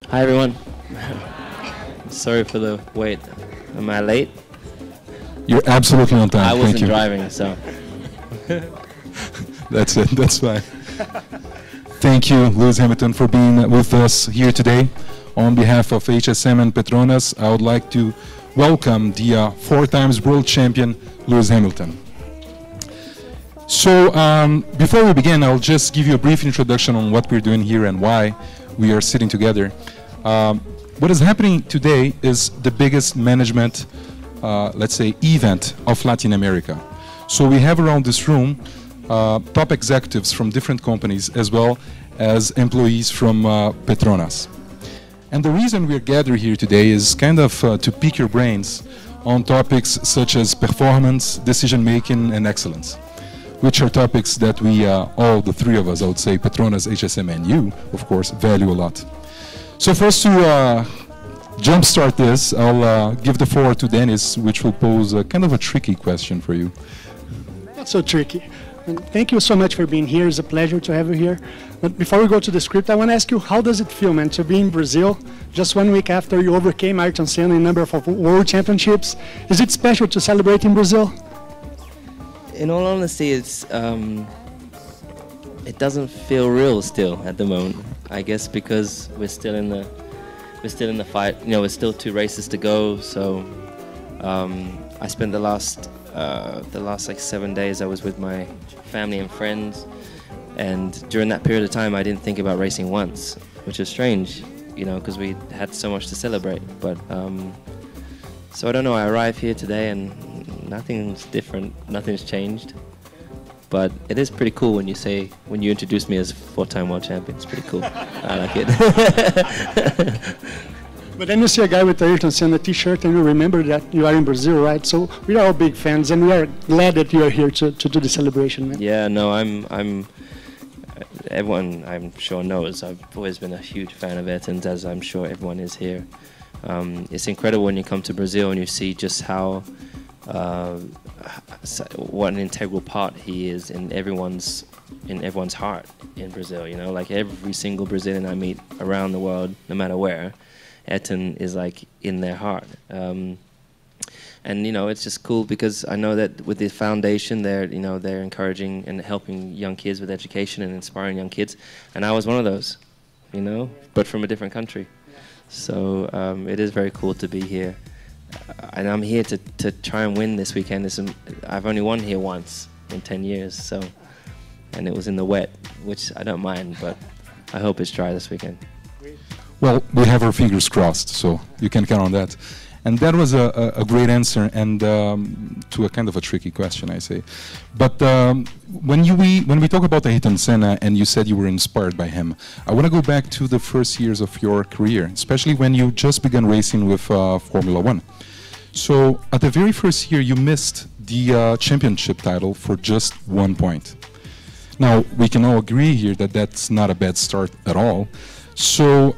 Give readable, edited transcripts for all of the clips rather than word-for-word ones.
Hi everyone. Sorry for the wait. Am I late? You're absolutely on time. I Thank wasn't you. driving, so. That's it. That's fine. Thank you, Lewis Hamilton, for being with us here today. On behalf of Hsm and Petronas, I would like to welcome the 4 times world champion, Lewis Hamilton. So before we begin, I'll just give you a brief introduction on what we're doing here and why we are sitting together. What is happening today is the biggest management, let's say, event of Latin America. So we have around this room top executives from different companies as well as employees from Petronas. And the reason we're gathered here today is kind of to pick your brains on topics such as performance, decision-making, and excellence, which are topics that we, all the 3 of us, I would say, Petronas, Hsm, and you, of course, value a lot. So first to jumpstart this, I'll give the floor to Dennis, which will pose a kind of a tricky question for you. Not so tricky. And thank you so much for being here. It's a pleasure to have you here. But before we go to the script, I want to ask you, how does it feel, man, to be in Brazil just 1 week after you overcame Ayrton Senna in a number of world championships? Is it special to celebrate in Brazil? In all honesty, it's it doesn't feel real still at the moment. I guess because we're still in the fight. You know, there's still 2 races to go. So I spent the last like 7 days I was with my family and friends, and during that period of time I didn't think about racing once, which is strange, you know, because we had so much to celebrate. But so I don't know, I arrived here today and nothing's different, nothing's changed, but it is pretty cool when you introduce me as 4-time world champion. It's pretty cool. I like it. But then you see a guy with the Ayrton Senna t-shirt and you remember that you are in Brazil, right? So we are all big fans and we are glad that you are here to do the celebration, man. Yeah, no, everyone I'm sure knows, I've always been a huge fan of Ayrton's, as I'm sure everyone is here. It's incredible when you come to Brazil and you see just how, what an integral part he is in everyone's heart in Brazil, you know? Like every single Brazilian I meet around the world, no matter where, Ayrton is like in their heart. And you know, it's just cool because I know that with the foundation they're encouraging and helping young kids with education and inspiring young kids, and I was one of those, you know, but from a different country. So it is very cool to be here, and I'm here to try and win this weekend. I've only won here once in 10 years, so, and it was in the wet, which I don't mind, but I hope it's dry this weekend. Well, we have our fingers crossed, so you can count on that. And that was a great answer, and to a kind of a tricky question, I say. But when we talk about Ayrton Senna, and you said you were inspired by him, I want to go back to the first years of your career, especially when you just began racing with Formula 1. So at the very first year, you missed the championship title for just 1 point. Now, we can all agree here that that's not a bad start at all. So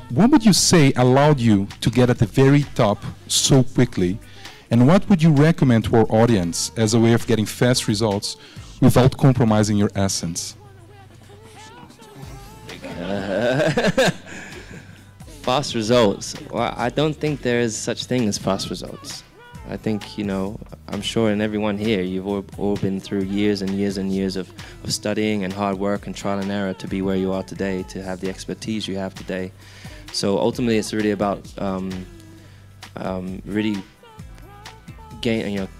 what would you say allowed you to get at the very top so quickly? And what would you recommend to our audience as a way of getting fast results without compromising your essence? Fast results. Well, I don't think there is such thing as fast results. I think, you know, I'm sure in everyone here, you've all been through years and years and years of studying and hard work and trial and error to be where you are today, to have the expertise you have today. So ultimately, it's really about really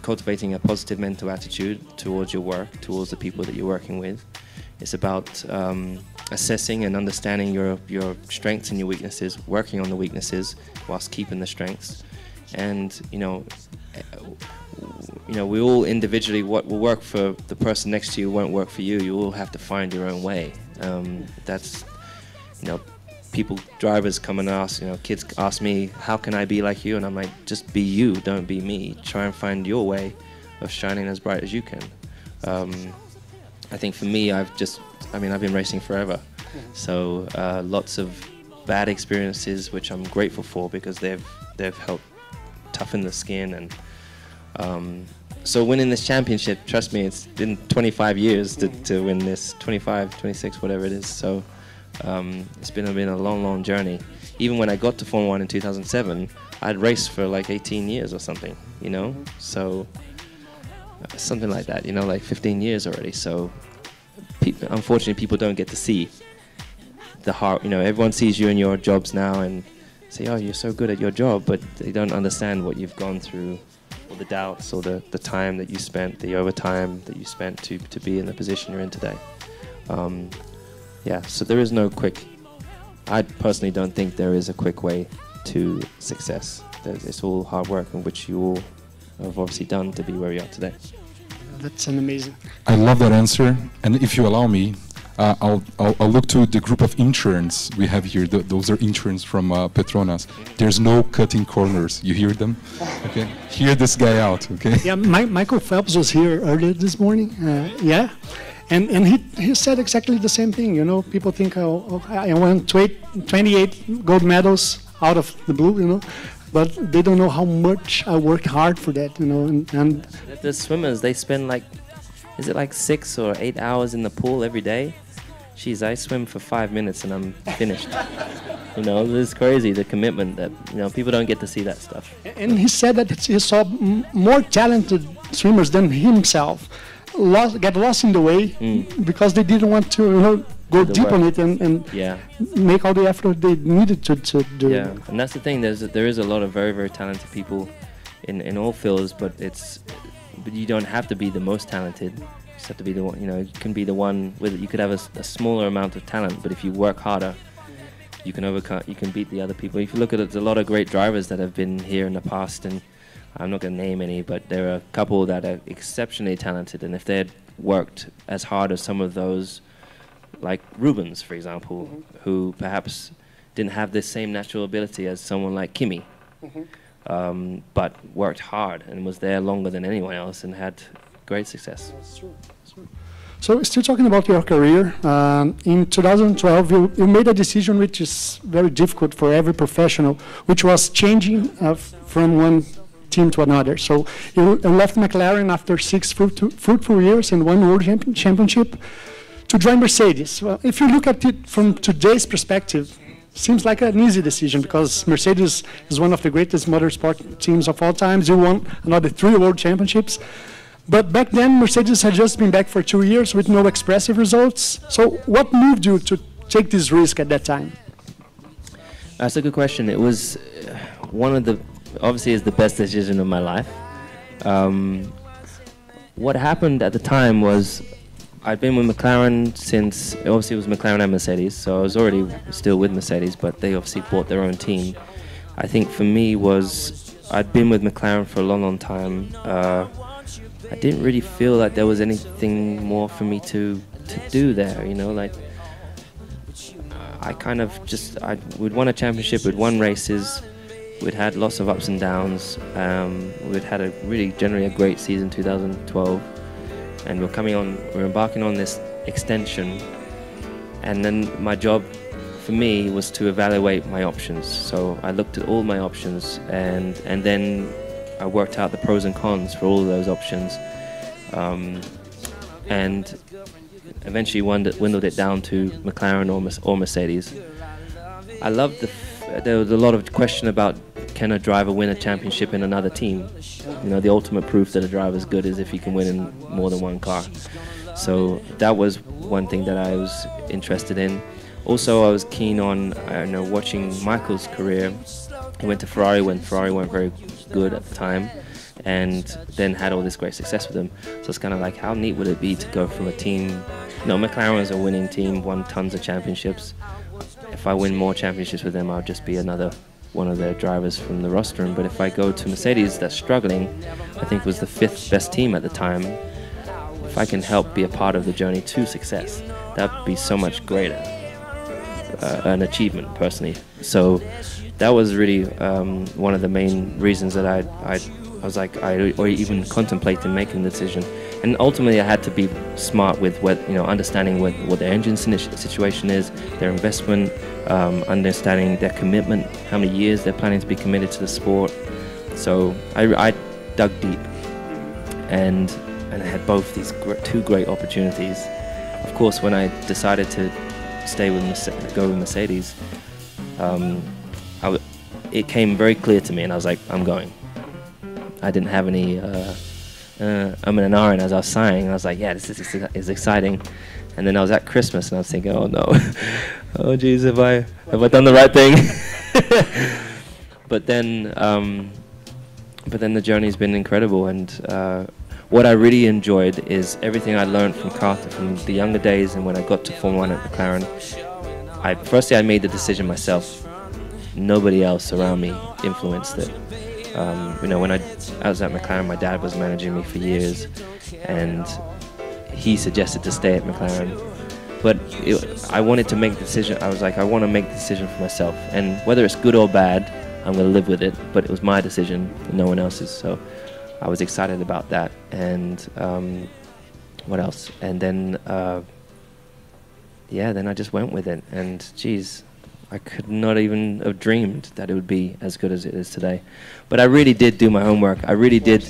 cultivating a positive mental attitude towards your work, towards the people that you're working with. It's about assessing and understanding your strengths and your weaknesses, working on the weaknesses whilst keeping the strengths. And you know, we all individually, what will work for the person next to you won't work for you. You all have to find your own way. That's, you know, drivers come and ask, you know, kids ask me, how can I be like you? And I'm like, just be you, don't be me. Try and find your way of shining as bright as you can. I think for me, I've been racing forever. So lots of bad experiences, which I'm grateful for because they've helped toughen the skin. And so winning this championship, trust me, it's been 25 years to win this, 25, 26, whatever it is. So It's been a long journey. Even when I got to Formula 1 in 2007, I'd raced for like 18 years or something, you know? So, something like that, you know, like 15 years already. So, unfortunately, people don't get to see the heart. You know, everyone sees you in your jobs now and say, oh, you're so good at your job, but they don't understand what you've gone through, or the doubts, or the time that you spent, the overtime that you spent to be in the position you're in today. Yeah, so there is no quick, I personally don't think there is a quick way to success. It's all hard work, in which you all have obviously done to be where you are today. That's an amazing. I love that answer, and if you allow me, I'll look to the group of interns we have here. Those are interns from Petronas. There's no cutting corners. You hear them? Okay. Hear this guy out. Okay. Yeah, Michael Phelps was here earlier this morning. Yeah, and he said exactly the same thing. You know, people think, oh I won 28 gold medals out of the blue. You know, but they don't know how much I worked hard for that. You know, and the swimmers, they spend like, is it like 6 or 8 hours in the pool every day? Jeez, I swim for 5 minutes and I'm finished. You know, it's crazy, the commitment that, you know, people don't get to see that stuff. And he said that he saw more talented swimmers than himself get lost in the way because they didn't want to, you know, go deep on it and yeah, make all the effort they needed to do. Yeah, and that's the thing. There is a lot of very talented people in all fields, but you don't have to be the most talented. You just have to be the one. You know, you can be the one with. You could have a smaller amount of talent, but if you work harder, you can overcome. You can beat the other people. If you look at it, there's a lot of great drivers that have been here in the past, and I'm not going to name any, but there are a couple that are exceptionally talented, and if they had worked as hard as some of those, like Rubens, for example, who perhaps didn't have the same natural ability as someone like Kimi, but worked hard and was there longer than anyone else and had great success. That's true. That's true. So still talking about your career, in 2012 you made a decision which is very difficult for every professional, which was changing from one team to another. So you left McLaren after 6 fruitful years and 1 World Championship to join Mercedes. Well, if you look at it from today's perspective, seems like an easy decision because Mercedes is one of the greatest motorsport teams of all times. You won another 3 World Championships. But back then, Mercedes had just been back for 2 years with no expressive results. So what moved you to take this risk at that time? That's a good question. It was one of the, obviously it's the best decision of my life. What happened at the time was I'd been with McLaren since, obviously it was McLaren and Mercedes, so I was already still with Mercedes, but they obviously bought their own team. I think for me was, I'd been with McLaren for a long time. I didn't really feel like there was anything more for me to do there, you know, like I kind of just, we'd won a championship, we'd won races, we'd had lots of ups and downs, we'd had generally a great season 2012, and we're embarking on this extension, and then my job for me was to evaluate my options. So I looked at all my options and then I worked out the pros and cons for all of those options, and eventually dwindled it down to McLaren or Mercedes. I loved there was a lot of question about, can a driver win a championship in another team? You know, the ultimate proof that a driver's good is if he can win in more than one car. So that was one thing that I was interested in. Also, I was keen on watching Michael's career. He went to Ferrari when Ferrari weren't very good at the time, and then had all this great success with them. So it's kind of like, how neat would it be to go from a team, you know, McLaren was a winning team, won tons of championships. If I win more championships with them, I'll just be another one of their drivers from the roster. But if I go to Mercedes, that's struggling, I think was the 5th best team at the time, if I can help be a part of the journey to success, that would be so much greater, an achievement personally. So that was really one of the main reasons that I was like, or even contemplating making the decision. And ultimately, I had to be smart with understanding what their engine situation is, their investment, understanding their commitment, how many years they're planning to be committed to the sport. So I dug deep, and I had both these 2 great opportunities. Of course, when I decided to stay with go with Mercedes, it came very clear to me, and I was like, I'm going. I didn't have any I'm in an R, and as I was sighing, I was like, yeah, this is exciting. And then I was at Christmas, and I was thinking, oh no, oh geez, have I done the right thing? But then the journey's been incredible, and what I really enjoyed is everything I learned from the younger days, and when I got to Formula 1 at McLaren. Firstly, I made the decision myself. Nobody else around me influenced it. You know, when I was at McLaren, my dad was managing me for years, and he suggested to stay at McLaren. But I wanted to make the decision. I was like, I want to make the decision for myself, and whether it's good or bad, I'm going to live with it. But it was my decision, no one else's. So I was excited about that. And what else? And then, yeah, then I just went with it. And geez, I could not even have dreamed that it would be as good as it is today. But I really did do my homework. I really did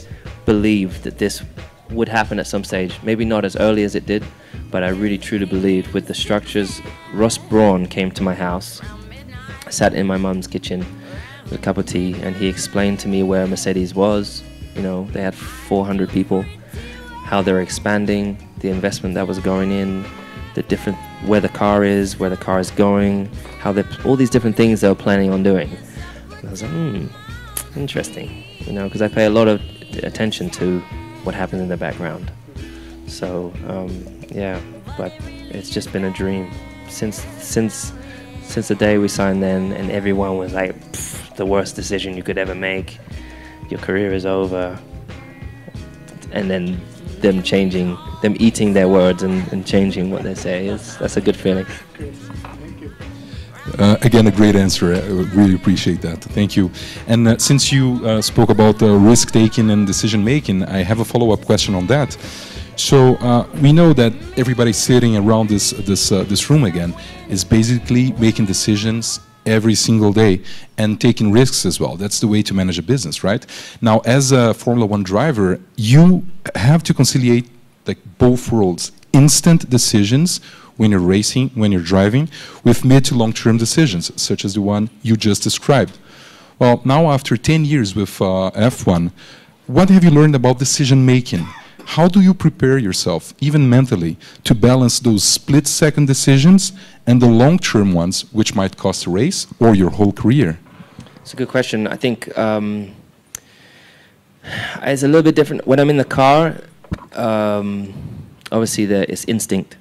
believe that this would happen at some stage. Maybe not as early as it did, but I really truly believed with the structures. Ross Brawn came to my house, sat in my mum's kitchen with a cup of tea, and he explained to me where Mercedes was. You know, they had 400 people, how they're expanding, the investment that was going in, where the car is going, how all these different things they were planning on doing. And I was like, interesting, you know, because I pay a lot of attention to what happens in the background. So yeah, but it's just been a dream since the day we signed then, and everyone was like, the worst decision you could ever make, your career is over. And then them eating their words and changing what they say, that's a good feeling. Again, a great answer. I really appreciate that. Thank you. And since you spoke about risk-taking and decision-making, I have a follow-up question on that. So we know that everybody sitting around this room again is basically making decisions every single day and taking risks as well. That's the way to manage a business, right? Now, as a Formula 1 driver, you have to conciliate like both worlds: instant decisions when you're racing, when you're driving, with mid to long-term decisions, such as the one you just described. Well, now after 10 years with F1, what have you learned about decision-making? How do you prepare yourself, even mentally, to balance those split-second decisions and the long-term ones, which might cost a race or your whole career? It's a good question. I think it's a little bit different. When I'm in the car, obviously it's instinct.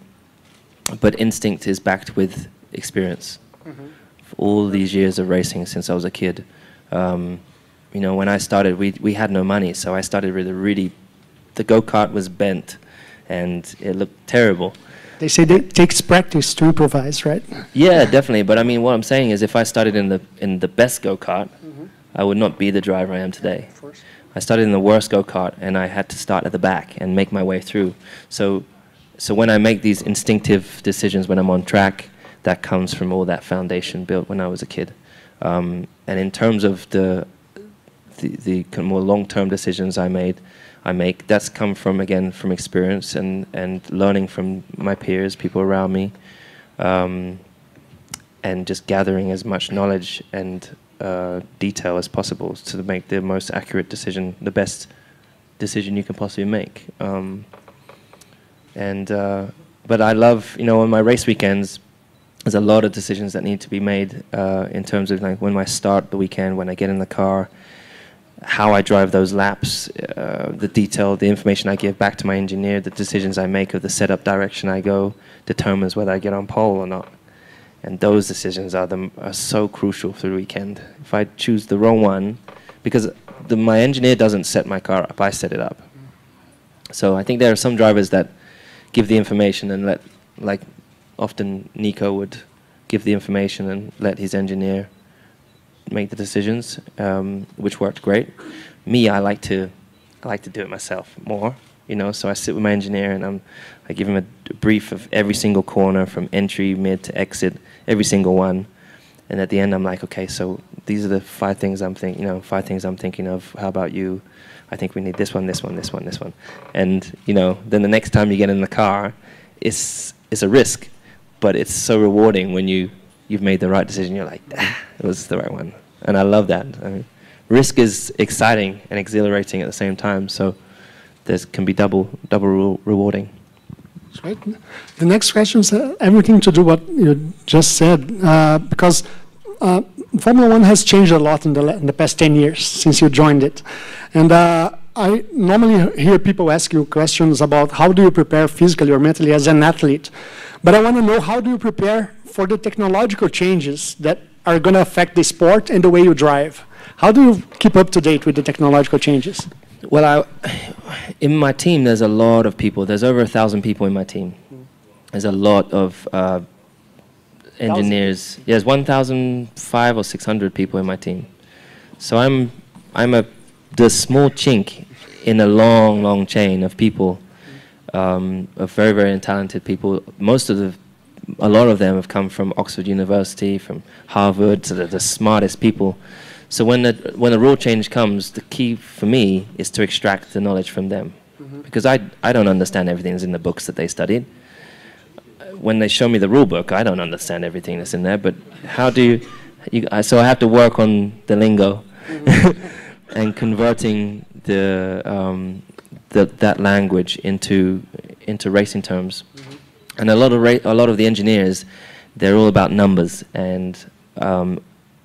But instinct is backed with experience. For all these years of racing since I was a kid. You know, when I started, we had no money, so I started with the go-kart was bent, and it looked terrible. They say it takes practice to improvise, right? Yeah, definitely. But I mean, what I'm saying is, if I started in the best go-kart, I would not be the driver I am today. Of course. I started in the worst go-kart, and I had to start at the back and make my way through. So when I make these instinctive decisions when I'm on track, that comes from all that foundation built when I was a kid. And in terms of the more long-term decisions I make, that's come from, again, from experience and learning from my peers, people around me, and just gathering as much knowledge and detail as possible to make the most accurate decision, the best decision you can possibly make. But I love, you know, on my race weekends, there's a lot of decisions that need to be made in terms of like when I start the weekend, when I get in the car, how I drive those laps, the detail, the information I give back to my engineer, the decisions I make of the setup direction I go determines whether I get on pole or not. And those decisions are so crucial for the weekend. If I choose the wrong one, because my engineer doesn't set my car up, I set it up. So I think there are some drivers that give the information and let, like often Nico would give the information and let his engineer make the decisions, which worked great. Me, I like to do it myself more, you know. So I sit with my engineer and I give him a brief of every single corner from entry, mid to exit, every single one. And at the end, I'm like, okay, so these are the 5 things I'm thinking, you know, 5 things I'm thinking of. How about you? I think we need this one, this one, this one, this one. And, you know, then the next time you get in the car, it's a risk. but it's so rewarding when you've made the right decision. You're like, it was the right one, and I love that. I mean, risk is exciting and exhilarating at the same time, so there can be double rewarding. That's right. The next question is everything to do what you just said, because Formula One has changed a lot in the past 10 years since you joined it. And I normally hear people ask you questions about how do you prepare physically or mentally as an athlete. But I want to know, how do you prepare for the technological changes that are going to affect the sport and the way you drive? How do you keep up to date with the technological changes? Well, in my team, there's a lot of people. There's over 1,000 people in my team. There's a lot of engineers. Yeah, there's 1,500 or 600 people in my team. So I'm the small chink in a long, long chain of people, of very, very talented people. A lot of them have come from Oxford University, from Harvard, so they're the smartest people. So when the rule change comes, the key for me is to extract the knowledge from them, because I don't understand everything that's in the books that they studied. When they show me the rule book, I don't understand everything that's in there. But how do so I have to work on the lingo and converting that language into racing terms. And a lot of the engineers, they're all about numbers and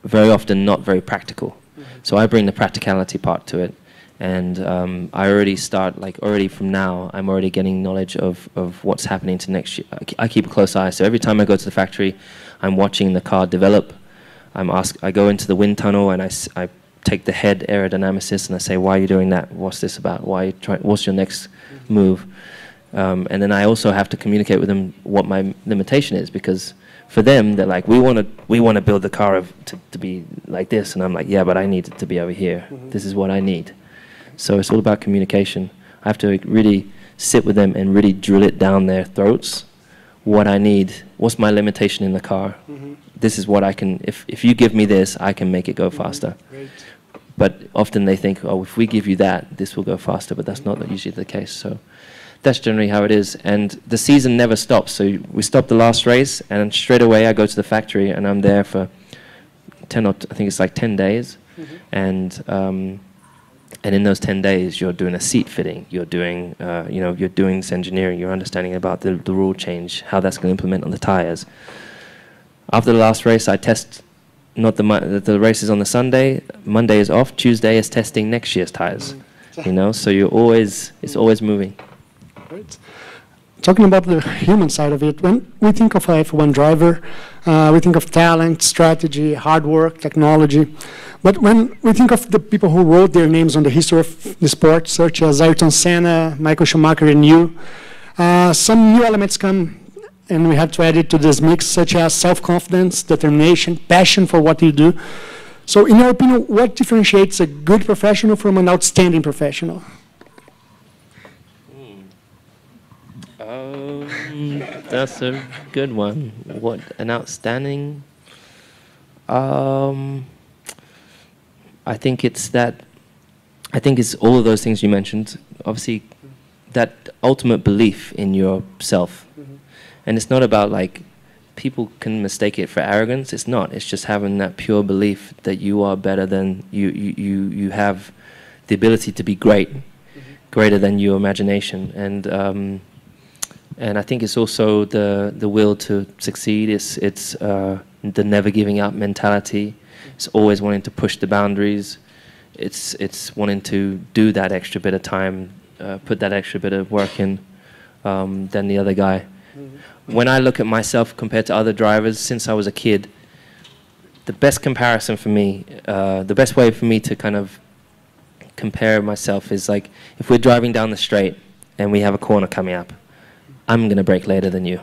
very often not very practical. So I bring the practicality part to it, and I already start, like already from now, I'm already getting knowledge of what's happening to next year. I keep a close eye, so every time I go to the factory, I'm watching the car develop. I go into the wind tunnel and I take the head aerodynamicist and I say, why are you doing that? What's this about? What's your next move? And then I also have to communicate with them what my limitation is, because for them, they're like, we want to build the car to be like this, and I'm like, yeah, but I need it to be over here. This is what I need. So it's all about communication. I have to really sit with them and really drill it down their throats. What I need, what's my limitation in the car? This is what I can. If you give me this, I can make it go faster. Great. But often they think, oh, if we give you that, this will go faster. But that's not usually the case. So that's generally how it is. And the season never stops. So we stop the last race, and straight away I go to the factory, and I'm there for 10 days. And in those 10 days, you're doing a seat fitting. You're doing, you're doing this engineering. You're understanding about the rule change, how that's going to implement on the tires. After the last race, I test. The race is on the Sunday. Monday is off. Tuesday is testing next year's tires. So it's always moving. Right. Talking about the human side of it, when we think of a F1 driver, we think of talent, strategy, hard work, technology. But when we think of the people who wrote their names on the history of the sport, such as Ayrton Senna, Michael Schumacher, and you, some new elements come, and we have to add it to this mix, such as self-confidence, determination, passion for what you do. So in your opinion, what differentiates a good professional from an outstanding professional? That's a good one. What an outstanding. I think it's all of those things you mentioned. Obviously, that ultimate belief in yourself, and it's not about like people can mistake it for arrogance. It's not. It's just having that pure belief that you are better than you have the ability to be great, greater than your imagination, and I think it's also the will to succeed. It's the never giving up mentality. It's always wanting to push the boundaries. It's wanting to do that extra bit of time, put that extra bit of work in than the other guy. When I look at myself compared to other drivers since I was a kid, the best comparison for me, the best way for me to kind of compare myself is like if we're driving down the straight and we have a corner coming up, I'm going to brake later than you.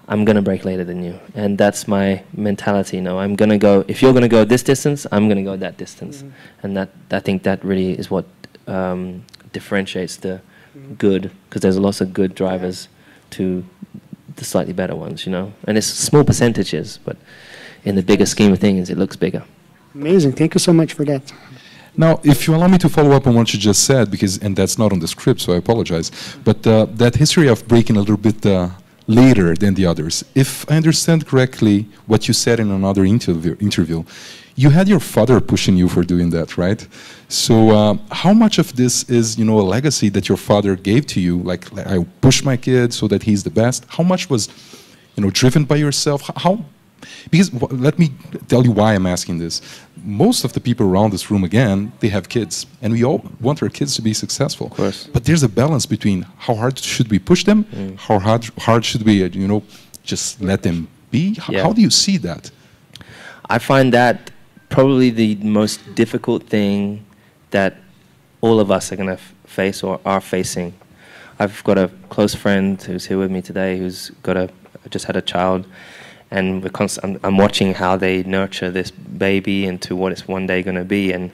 I'm going to brake later than you. And that's my mentality. I'm going to go, if you're going to go this distance, I'm going to go that distance. And I think that really is what differentiates the good, because there's lots of good drivers to the slightly better ones, And it's small percentages, but in the bigger scheme of things, it looks bigger. Amazing. Thank you so much for that. Now, if you allow me to follow up on what you just said, and that's not on the script, so I apologize, but that history of breaking a little later than the others. If I understand correctly what you said in another interview, you had your father pushing you for doing that, right? So how much of this is, you know, a legacy that your father gave to you? Like I push my kid so that he's the best. How much was, you know, driven by yourself? Because let me tell you why I'm asking this. Most of the people around this room, again, they have kids, and we all want our kids to be successful. Of course. But there's a balance between how hard should we push them, how hard should we, you know, just let them be. How do you see that? I find that probably the most difficult thing that all of us are going to face or are facing. I've got a close friend who's here with me today who's just had a child, and I'm watching how they nurture this baby into what it's one day going to be. And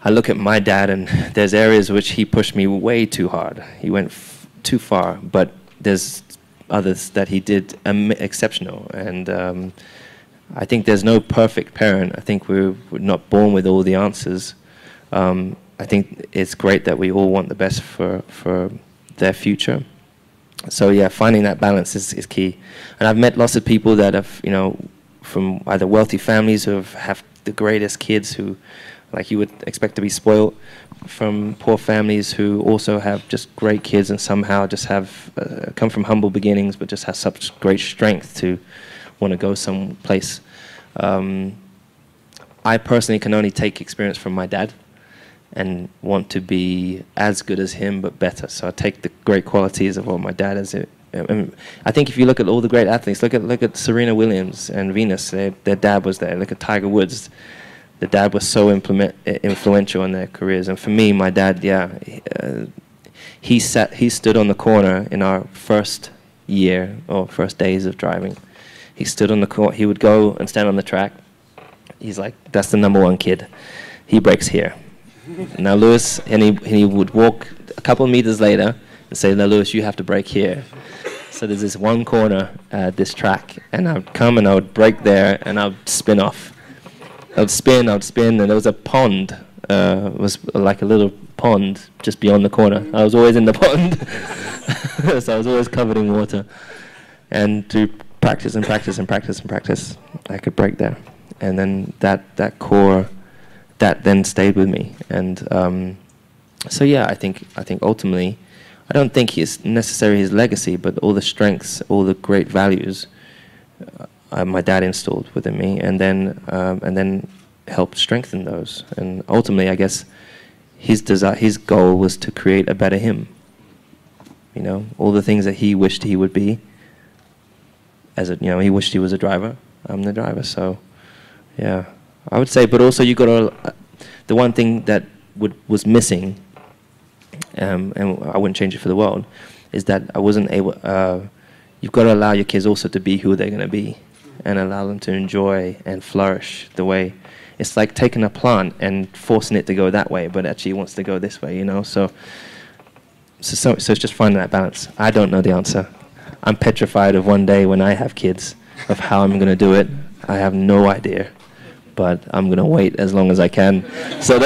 I look at my dad, and there's areas which he pushed me way too hard. He went too far, but there's others that he did exceptional. And I think there's no perfect parent. I think we're not born with all the answers. I think it's great that we all want the best for their future. So yeah, finding that balance is key. And I've met lots of people that have, you know, from either wealthy families who have the greatest kids who, like you would expect to be spoiled, from poor families who also have just great kids and somehow just have come from humble beginnings but just have such great strength to want to go someplace. I personally can only take experience from my dad and want to be as good as him but better. So I take the great qualities of what my dad is. I think if you look at all the great athletes, look at Serena Williams and Venus, their dad was there. Look at Tiger Woods. The dad was so influential in their careers. And for me, my dad, he stood on the corner in our first year or first days of driving. He stood on the corner. He would go and stand on the track. He's like, that's the #1 kid. He breaks here. Now Lewis, and he would walk a couple of meters later and say, now Lewis, you have to break here. So there's this one corner at this track, and I would come and I would break there, and I would spin off. I would spin, and there was a pond. It was like a little pond just beyond the corner. I was always in the pond. So I was always covered in water. And through practice and practice and practice and practice, I could break there. And then that core, that then stayed with me. And so yeah, I think ultimately, I don't think it's necessarily his legacy, but all the strengths, all the great values my dad installed within me, and then helped strengthen those. And ultimately, I guess his goal was to create a better him. You know, all the things that he wished he would be. He wished he was a driver. I'm the driver. So, yeah, I would say. But also, you got to. The one thing that was missing, and I wouldn't change it for the world, is that I wasn't able. You've got to allow your kids also to be who they're going to be, and allow them to enjoy and flourish the way. It's like taking a plant and forcing it to go that way, but actually it wants to go this way, you know. So it's just finding that balance. I don't know the answer. I'm petrified of one day when I have kids, of how I'm going to do it. I have no idea, but I'm going to wait as long as I can, so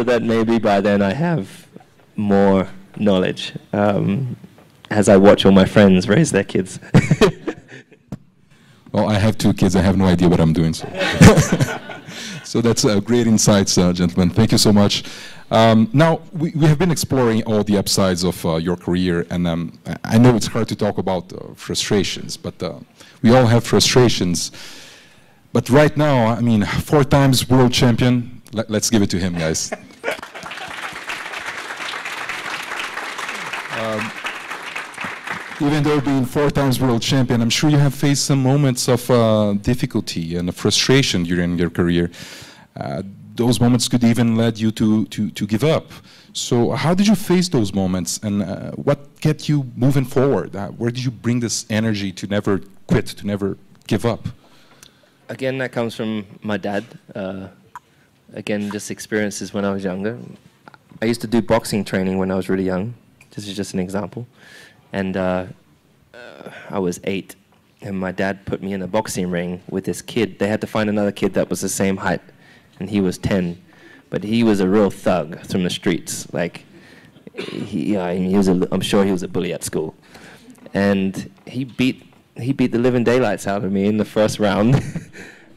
that maybe by then I have more knowledge. As I watch all my friends raise their kids. Well, I have 2 kids. I have no idea what I'm doing. So, so that's great insights, gentlemen. Thank you so much. Now, we have been exploring all the upsides of your career, and I know it's hard to talk about frustrations, but we all have frustrations. But right now, I mean, 4 times world champion. Let's give it to him, guys. Even though being 4 times world champion, I'm sure you have faced some moments of difficulty and frustration during your career. Those moments could even lead you to give up. So how did you face those moments, and what kept you moving forward? Where did you bring this energy to never quit, to never give up? Again, that comes from my dad. Again, just experiences when I was younger. I used to do boxing training when I was really young. This is just an example. And I was 8, and my dad put me in a boxing ring with this kid. They had to find another kid that was the same height, and he was 10. But he was a real thug from the streets. Like, I'm sure he was a bully at school. and he beat the living daylights out of me in the first round.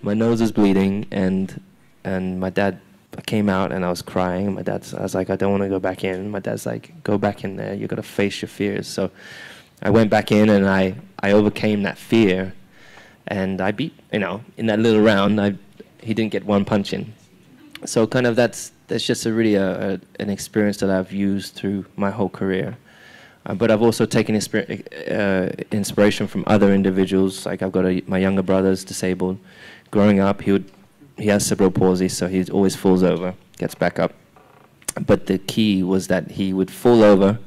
My nose was bleeding, and my dad came out, and I was crying. And I was like, I don't want to go back in. My dad's like, go back in there. You got to face your fears. So I went back in, and I overcame that fear, and I beat, in that little round, he didn't get one punch in. So kind of that's just really an experience that I've used through my whole career. But I've also taken inspiration from other individuals. Like I've got my younger brother's disabled. Growing up, he has cerebral palsy, so he always falls over, gets back up. But the key was that he would fall over,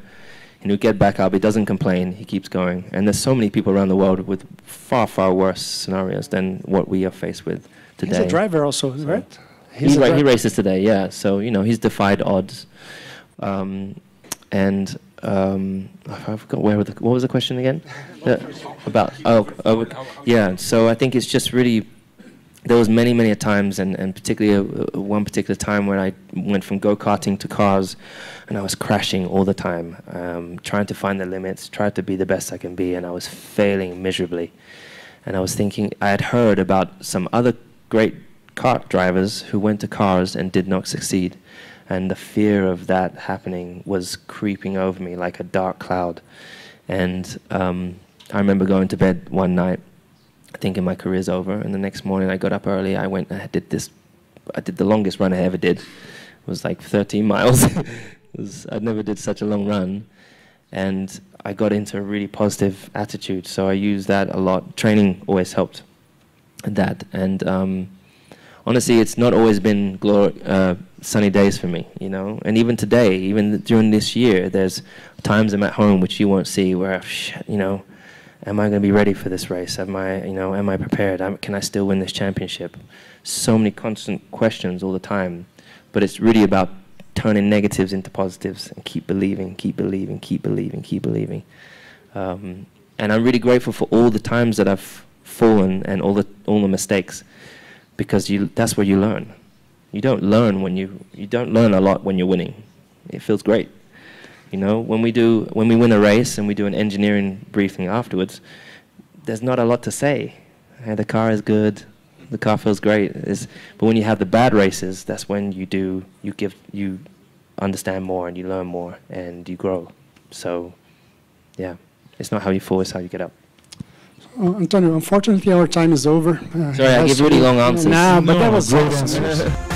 and he would get back up. He doesn't complain. He keeps going. And there's so many people around the world with far, far worse scenarios than what we are faced with today. He's a driver also, right? He races today, yeah. So, he's defied odds. I forgot what was the question again? Yeah. So I think it's just really, there was many times, and particularly one particular time when I went from go-karting to cars, and I was crashing all the time, trying to find the limits, tried to be the best I can be, and I was failing miserably. And I was thinking, I had heard about some other great kart drivers who went to cars and did not succeed. And the fear of that happening was creeping over me like a dark cloud. And I remember going to bed one night thinking my career's over, and the next morning I got up early, I did the longest run I ever did. It was like 13 miles. I never did such a long run. And I got into a really positive attitude, so I used that a lot. Training always helped that. And honestly, it's not always been sunny days for me, And even today, even during this year, there's times I'm at home which you won't see where, am I going to be ready for this race? Am I prepared? Can I still win this championship? So many constant questions all the time, but it's really about turning negatives into positives and keep believing, keep believing, keep believing, keep believing. And I'm really grateful for all the times that I've fallen and all the mistakes, because that's where you learn. You don't learn a lot when you're winning. It feels great. When we win a race and we do an engineering briefing afterwards, there's not a lot to say. Hey, the car is good, the car feels great. But when you have the bad races, that's when you understand more and you learn more and you grow. So, yeah, it's not how you fall, it's how you get up. Antonio, unfortunately our time is over. Sorry, I give really long answers. Nah, but that was great awesome. answers.